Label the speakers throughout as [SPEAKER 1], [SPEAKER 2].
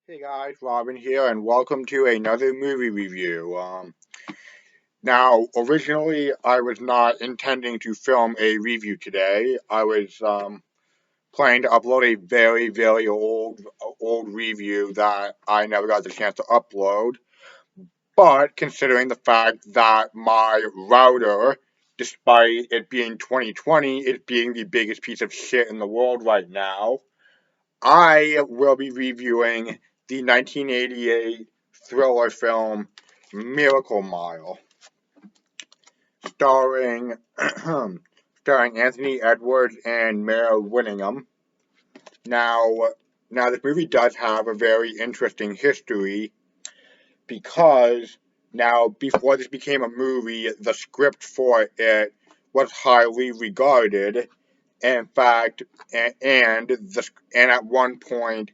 [SPEAKER 1] Hey guys, Robin here, and welcome to another movie review. Now, originally, I was not intending to film a review today. I was planning to upload a very old review that I never got the chance to upload. But considering the fact that my router, despite it being 2020, is being the biggest piece of shit in the world right now, I will be reviewing the 1988 thriller film Miracle Mile, starring starring Anthony Edwards and Mare Winningham. Now, now this movie does have a very interesting history because now before this became a movie, the script for it was highly regarded. In fact, and at one point,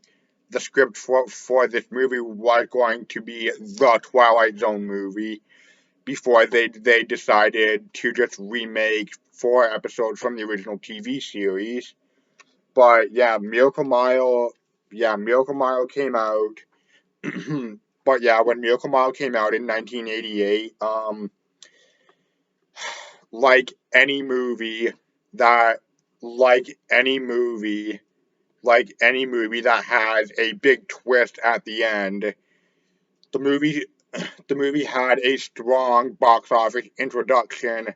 [SPEAKER 1] the script for this movie was going to be the Twilight Zone movie before they decided to just remake 4 episodes from the original TV series. But Miracle Mile came out. But yeah, when Miracle Mile came out in 1988, like any movie that like any movie like any movie that has a big twist at the end, the movie the movie had a strong box office introduction,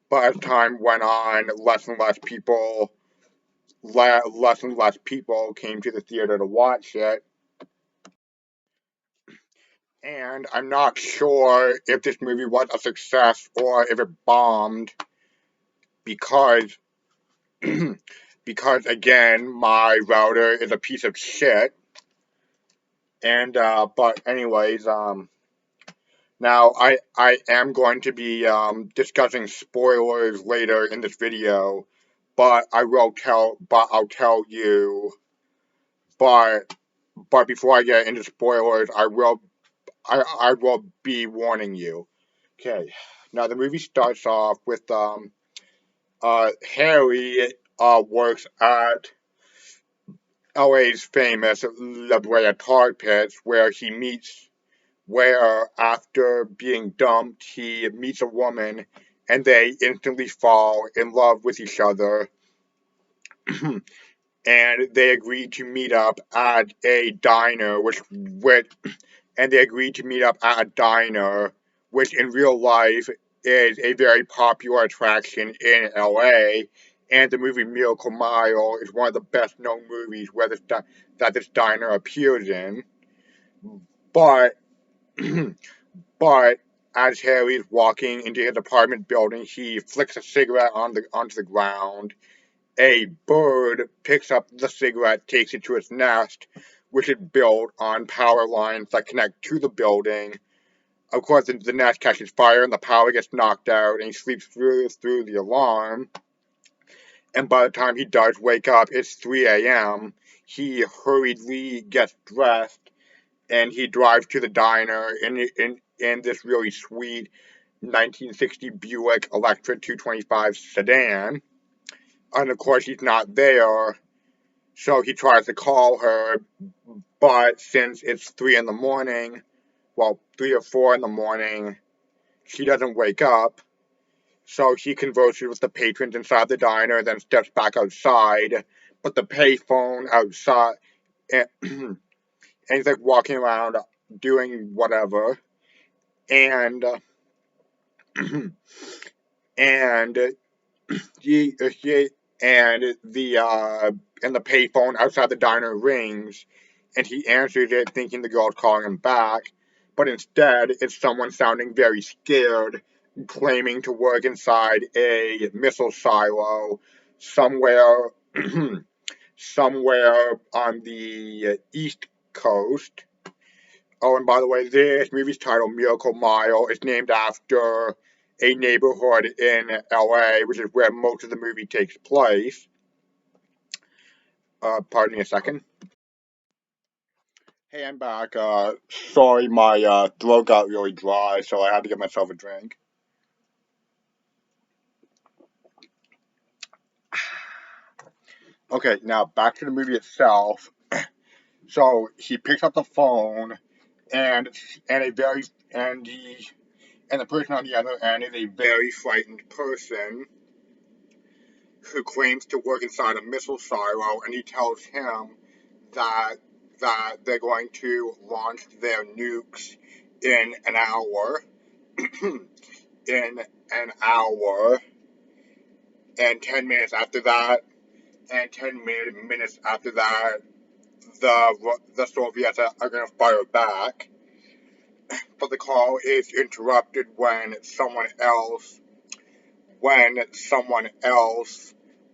[SPEAKER 1] but as time went on, less and less people came to the theater to watch it. And I'm not sure if this movie was a success or if it bombed because because again, my router is a piece of shit. And but anyways, now I am going to be discussing spoilers later in this video, but I'll tell you, but before I get into spoilers, I will be warning you. Okay, now the movie starts off with Harry works at LA's famous La Brea Tar Pits where after being dumped, he meets a woman and they instantly fall in love with each other. And they agree to meet up at a diner, and they agree to meet up at a diner, which in real life is a very popular attraction in LA. And the movie Miracle Mile is one of the best known movies that this diner appears in. But But as Harry is walking into his apartment building, he flicks a cigarette onto the ground. A bird picks up the cigarette, takes it to its nest, which is built on power lines that connect to the building. Of course, the nest catches fire and the power gets knocked out, and he sleeps through the alarm. And by the time he does wake up, it's 3 a.m. He hurriedly gets dressed and he drives to the diner in this really sweet 1960 Buick Electra 225 sedan. And of course, he's not there, so he tries to call her, but since it's 3 in the morning, well, 3 or 4 in the morning, she doesn't wake up. So he converses with the patrons inside the diner, then steps back outside. But the payphone outside, and he's like walking around doing whatever. And and he and the payphone outside the diner rings, and he answers it, thinking the girl's calling him back, but instead it's someone sounding very scared, claiming to work inside a missile silo somewhere somewhere on the East Coast. Oh, and by the way, this movie's title, Miracle Mile, is named after a neighborhood in LA, which is where most of the movie takes place. Pardon me a second. Hey, I'm back. Sorry, my throat got really dry, so I had to get myself a drink. Okay, now back to the movie itself. So he picks up the phone, and and a very and he and the person on the other end is a very frightened person who claims to work inside a missile silo, and he tells him that they're going to launch their nukes in an hour, in an hour, and 10 minutes after that, and 10 minutes after that, the Soviets are going to fire back. But the call is interrupted when someone else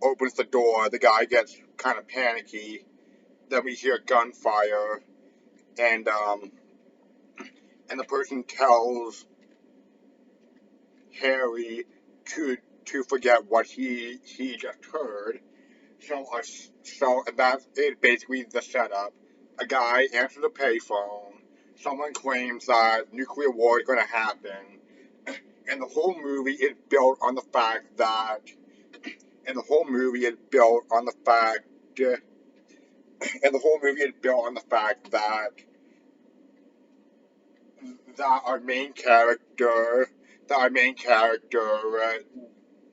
[SPEAKER 1] opens the door. The guy gets kind of panicky. Then we hear gunfire, and the person tells Harry to forget what he just heard. So that is basically the setup. A guy answers a payphone. Someone claims that nuclear war is going to happen, and the whole movie is built on the fact that, and the whole movie is built on the fact, and the whole movie is built on the fact that our main character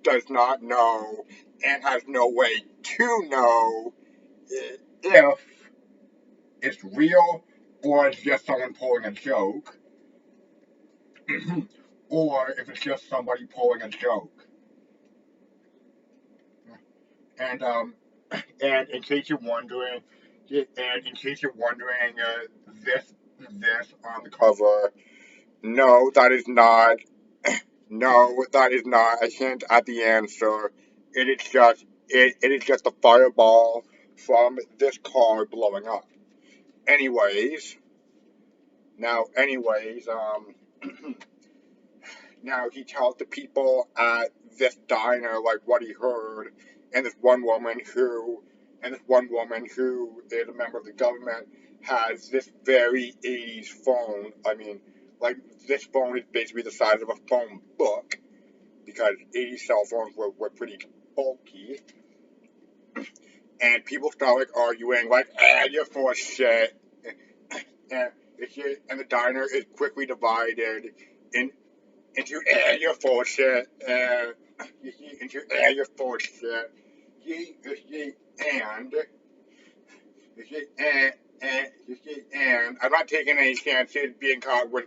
[SPEAKER 1] does not know and has no way to know if it's real or it's just someone pulling a joke, or if it's just somebody pulling a joke. And and in case you're wondering, this on the cover, no, that is not. No, that is not a hint at the answer. It is just a fireball from this car blowing up. Anyways, anyways, now he tells the people at this diner like what he heard, and this one woman who is a member of the government has this very 80s phone. I mean, like this phone is basically the size of a phone book because 80s cell phones were pretty bulky, and people start like arguing like, you're full of shit, and the diner is quickly divided in into you're full of shit, and into you're full of shit, and and I'm not taking any chances being caught with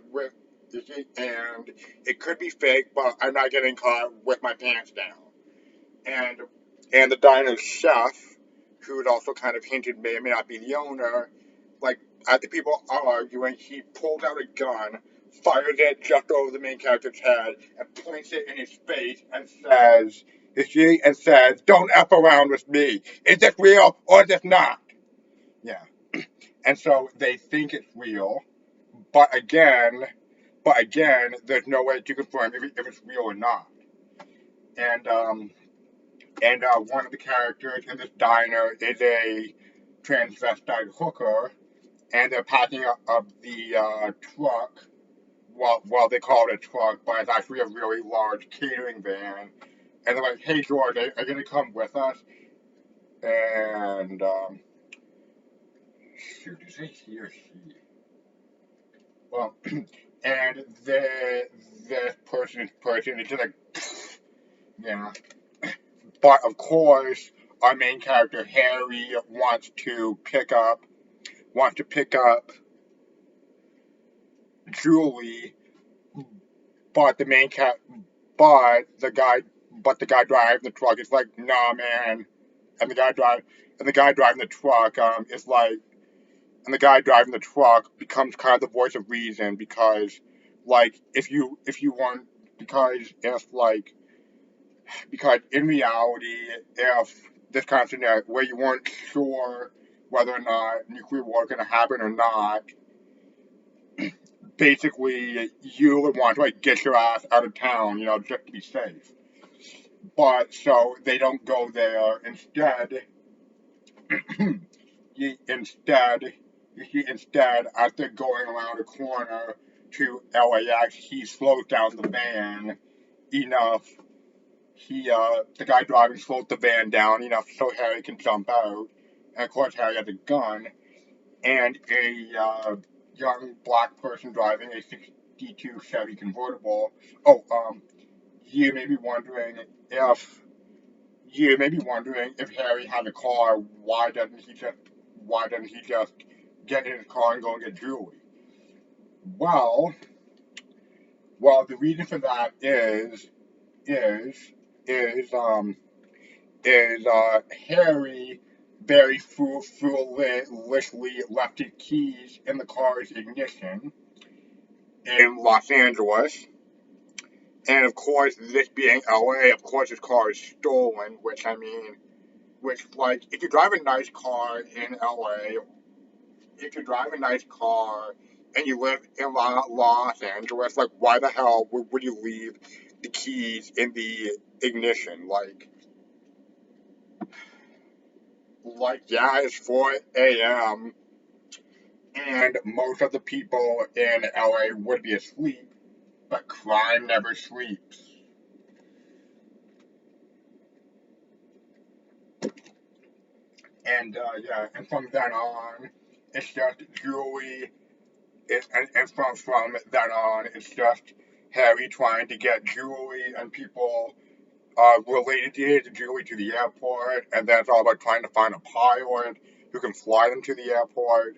[SPEAKER 1] and it could be fake, but I'm not getting caught with my pants down. And the diner's chef, who had also kind of hinted may or may not be the owner, like as the people are arguing, he pulls out a gun, fires it just over the main character's head, and points it in his face and says, "Don't f around with me. Is this real or is this not?" Yeah. And so they think it's real, but again, there's no way to confirm if it's real or not. And one of the characters in this diner is a transvestite hooker, and they're packing up the truck. Well, they call it a truck, but it's actually a really large catering van. And they're like, "Hey, George, are you gonna come with us?" And shoot, is it he or she? Well, and the person is just like, yeah. But of course, our main character Harry wants to pick up Julie, but the main cat, but the guy driving the truck is like, "Nah, man," and the guy driving the truck is like, and the guy driving the truck becomes kind of the voice of reason because, like, if you want, because in reality, if this kind of scenario where you weren't sure whether or not nuclear war is going to happen or not, basically you would want to like get your ass out of town, just to be safe. But so they don't go there. Instead, as they're going around a corner to LAX, he slows down the van enough. The guy driving slows the van down enough so Harry can jump out. And of course, Harry has a gun. and a young black person driving a '62 Chevy convertible. Oh, you may be wondering if Harry had a car, why doesn't he just get in his car and go and get Julie? Well, the reason for that is is um Harry very foolishly left his keys in the car's ignition in Los Angeles. And of course, this being LA, of course his car is stolen, like, if you drive a nice car in LA, if you drive a nice car and you live in Los Angeles, like, why the hell would you leave the keys in the ignition? Yeah, it's 4 a.m. and most of the people in LA would be asleep, but crime never sleeps. And yeah, and from then on, it's just Julie. And from then on, it's just Harry trying to get Julie and people related to Julie to the airport, and then it's all about trying to find a pilot who can fly them to the airport.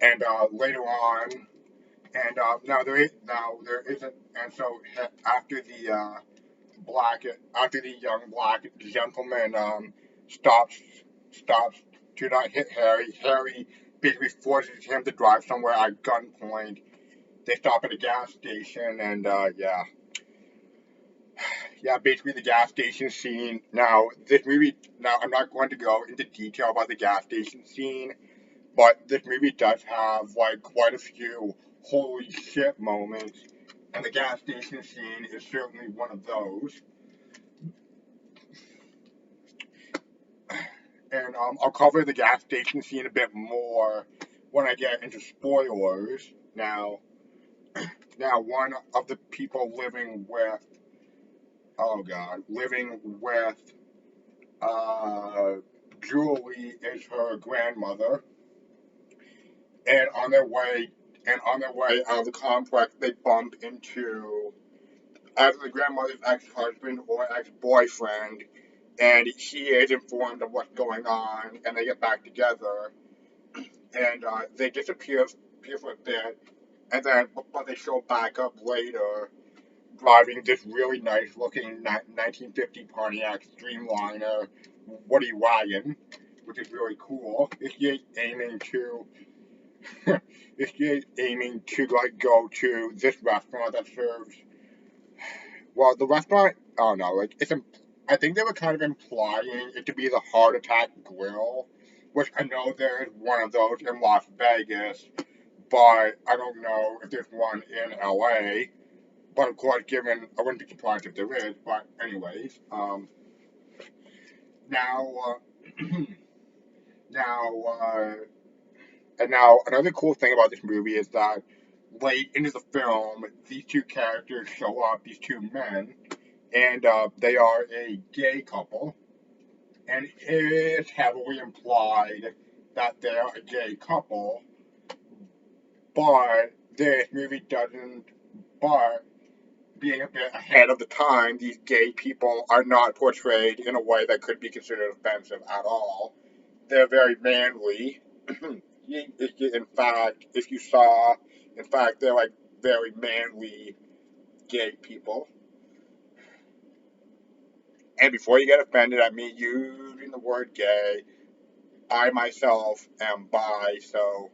[SPEAKER 1] And later on, and now there isn't, and so after the after the young black gentleman stops stops to not hit Harry, Harry basically forces him to drive somewhere at gunpoint. They stop at a gas station, and basically the gas station scene. Now I'm not going to go into detail about the gas station scene, but this movie does have like quite a few holy shit moments, and the gas station scene is certainly one of those. And I'll cover the gas station scene a bit more when I get into spoilers. Now one of the people living with uh, Julie is her grandmother, and on their way out of the complex, they bump into either the grandmother's ex-husband or ex-boyfriend, and she is informed of what's going on, and they get back together, and they disappear for a bit, and then but they show back up later, driving this really nice looking 1950 Pontiac Streamliner Woody wagon, which is really cool. Is she aiming to like go to this restaurant that serves, well, the restaurant, oh no, like I think they were kind of implying it to be the Heart Attack Grill, which I know there is one of those in Las Vegas, but I don't know if there's one in LA. But of course, I wouldn't be surprised if there is. But anyways, now, now, now another cool thing about this movie is that late into the film, these two characters show up, these two men, and they are a gay couple, and it is heavily implied that they're a gay couple, but this movie doesn't. But being a bit ahead of the time, these gay people are not portrayed in a way that could be considered offensive at all. They're very manly. In fact, if you saw, in fact, they're like very manly gay people. And before you get offended at me using the word gay, I myself am bi, so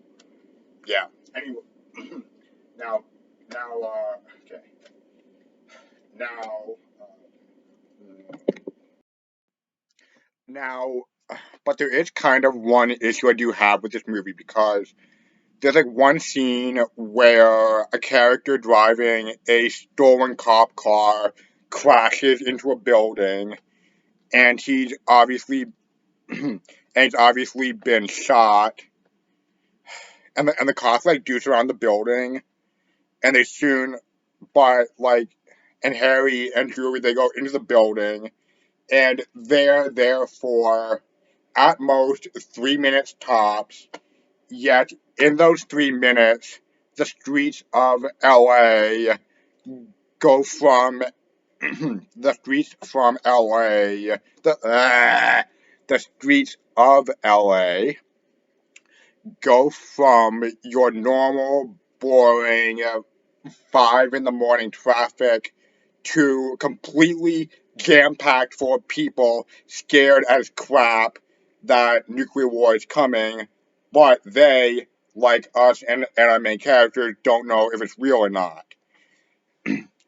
[SPEAKER 1] yeah. Anyway, now, okay. Now, now, but there is kind of one issue I do have with this movie because there's like one scene where a character driving a stolen cop car crashes into a building, and he's obviously been shot, and the cops like deuce around the building, and they soon, but like, and Harry and Julie, they go into the building, and they're there for at most 3 minutes tops, yet in those 3 minutes, the streets of LA go from the streets from LA, the streets of LA go from your normal, boring 5 in the morning traffic to completely jam-packed full of people scared as crap that nuclear war is coming, but they, like us and our main characters, don't know if it's real or not.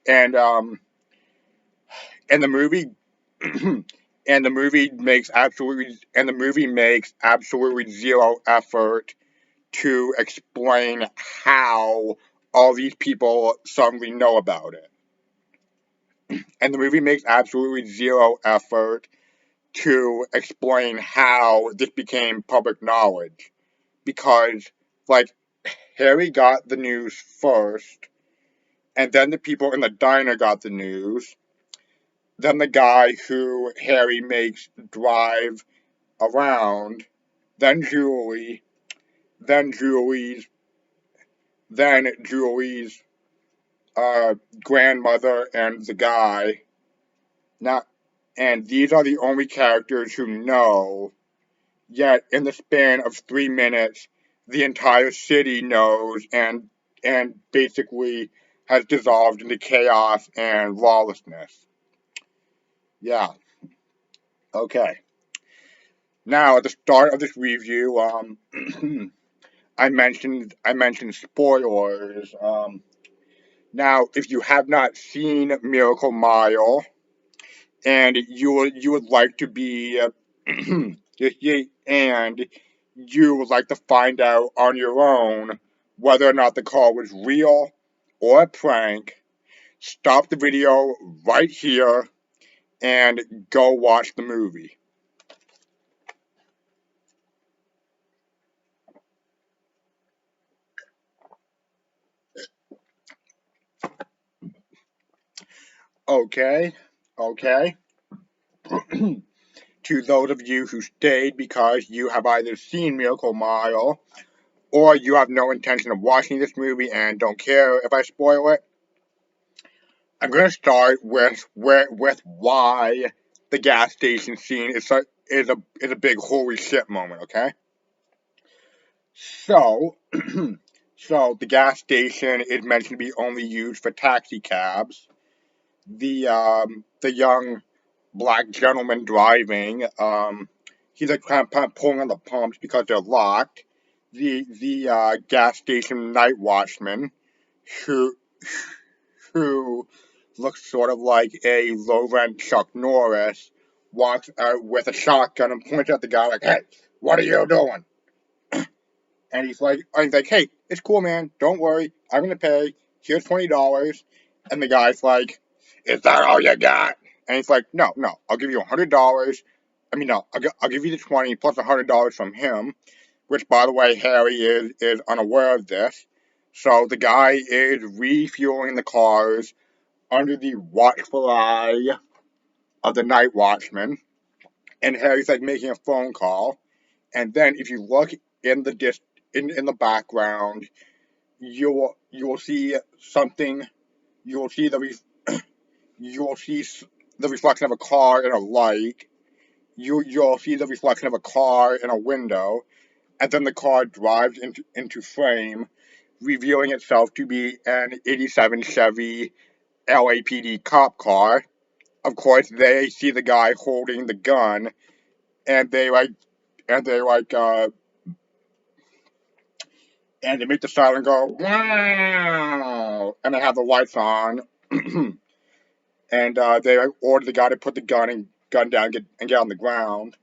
[SPEAKER 1] And and the movie and the movie makes absolutely zero effort to explain how all these people suddenly know about it. And the movie makes absolutely zero effort to explain how this became public knowledge. Because, like, Harry got the news first, and then the people in the diner got the news, then the guy who Harry makes drive around, then Julie, then Julie's, then Julie's grandmother and the guy. Not, and these are the only characters who know. Yet, in the span of 3 minutes, the entire city knows and basically has dissolved into chaos and lawlessness. Yeah. Okay. Now, at the start of this review, I mentioned spoilers. Now, if you have not seen Miracle Mile and you would like to be and you would like to find out on your own whether or not the call was real or a prank, stop the video right here and go watch the movie. Okay, okay. To those of you who stayed because you have either seen Miracle Mile or you have no intention of watching this movie and don't care if I spoil it, I'm gonna start with why the gas station scene is a big holy shit moment. Okay, so so the gas station is meant to be only used for taxi cabs. The young black gentleman driving, he's like kind of pulling on the pumps because they're locked. The gas station night watchman who who looks sort of like a low-rent Chuck Norris, walks out with a shotgun and points at the guy like, "Hey, what are you doing?" And he's like, "Hey, it's cool, man. Don't worry. I'm gonna pay. Here's $20." And the guy's like, "Is that all you got?" And he's like, "No, no. I'll give you $100. I mean, no. I'll give you the 20 plus $100 from him." Which, by the way, Harry is unaware of this. So the guy is refueling the cars under the watchful eye of the night watchman, and Harry's like making a phone call. And then if you look in the in the background, you will see something. You will see you will see the reflection of a car in a light. You'll see the reflection of a car in a window, and then the car drives into frame, revealing itself to be an '87 Chevy LAPD cop car. Of course, they see the guy holding the gun, and and they like, and they make the siren go, wow, and they have the lights on, and they order the guy to put the gun down and get on the ground.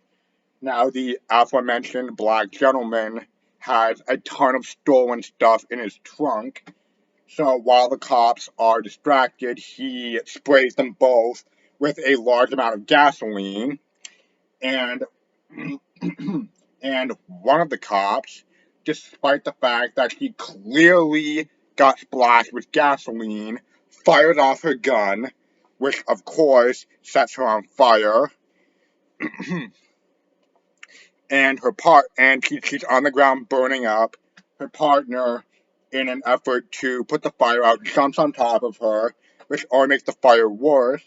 [SPEAKER 1] Now, the aforementioned black gentleman has a ton of stolen stuff in his trunk, so while the cops are distracted, he sprays them both with a large amount of gasoline, and and one of the cops, despite the fact that she clearly got splashed with gasoline, fires off her gun, which of course sets her on fire. and she's on the ground burning up. Her partner, in an effort to put the fire out, jumps on top of her, which only makes the fire worse.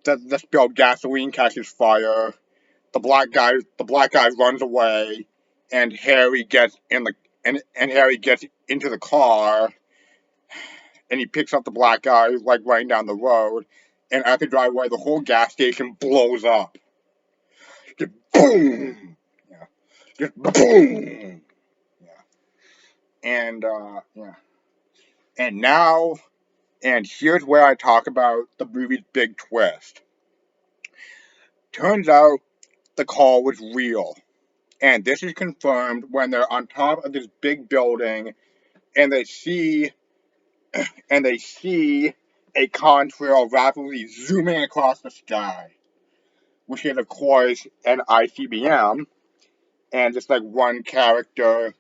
[SPEAKER 1] The spilled gasoline catches fire. The black guy runs away, and Harry gets in the and Harry gets into the car, and he picks up the black guy like running down the road, and at the driveway, the whole gas station blows up. Just boom, yeah, just boom, yeah, yeah, and now, and here's where I talk about the movie's big twist. Turns out the call was real. And this is confirmed when they're on top of this big building and they see a contrail rapidly zooming across the sky, which is of course an ICBM, and just like one character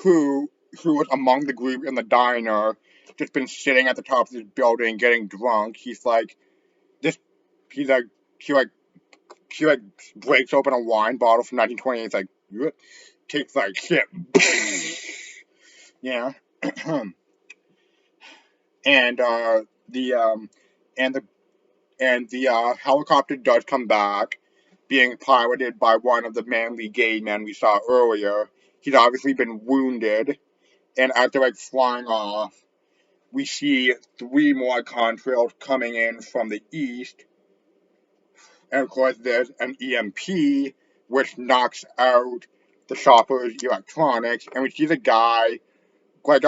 [SPEAKER 1] who who was among the group in the diner, just been sitting at the top of this building getting drunk. This he's like he like he like breaks open a wine bottle from 1920. It's like takes like shit. Yeah. and the and the helicopter does come back, being piloted by one of the manly gay men we saw earlier. He's obviously been wounded, and as they're like flying off, we see three more contrails coming in from the east, and of course there's an EMP which knocks out the shopper's electronics, and we see the guy like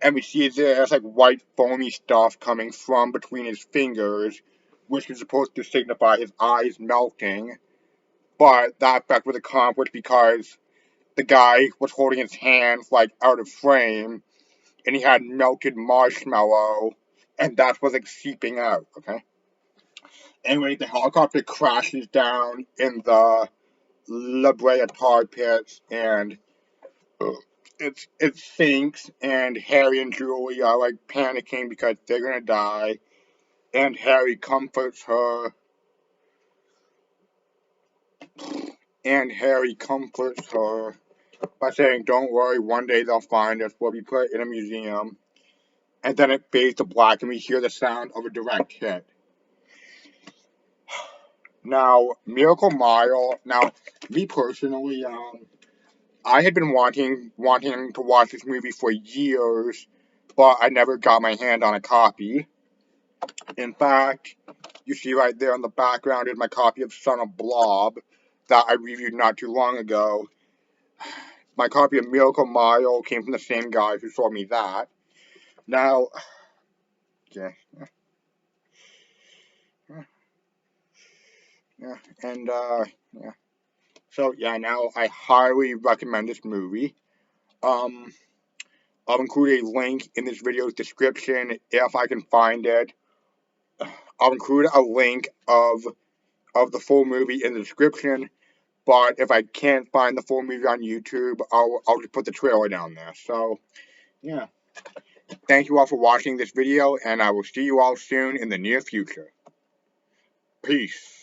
[SPEAKER 1] and we see there's like white foamy stuff coming from between his fingers, which is supposed to signify his eyes melting. But that effect was accomplished because the guy was holding his hands like out of frame, and he had melted marshmallow, and that was like seeping out. Okay. Anyway, the helicopter crashes down in the La Brea tar pits, and it sinks, and Harry and Julie are like panicking because they're gonna die. And Harry comforts her, and Harry comforts her by saying, "Don't worry, one day they'll find us. We'll be put in a museum." And then it fades to black, and we hear the sound of a direct hit. Now, Miracle Mile. Now, me personally, I had been wanting to watch this movie for years, but I never got my hand on a copy. In fact, you see right there in the background is my copy of Son of Blob that I reviewed not too long ago. My copy of Miracle Mile came from the same guy who sold me that. Now, yeah, yeah, and yeah. So yeah, now I highly recommend this movie. Um, I'll include a link in this video's description if I can find it. I'll include a link of the full movie in the description. But if I can't find the full movie on YouTube, I'll just put the trailer down there. So yeah, thank you all for watching this video, and I will see you all soon in the near future. Peace.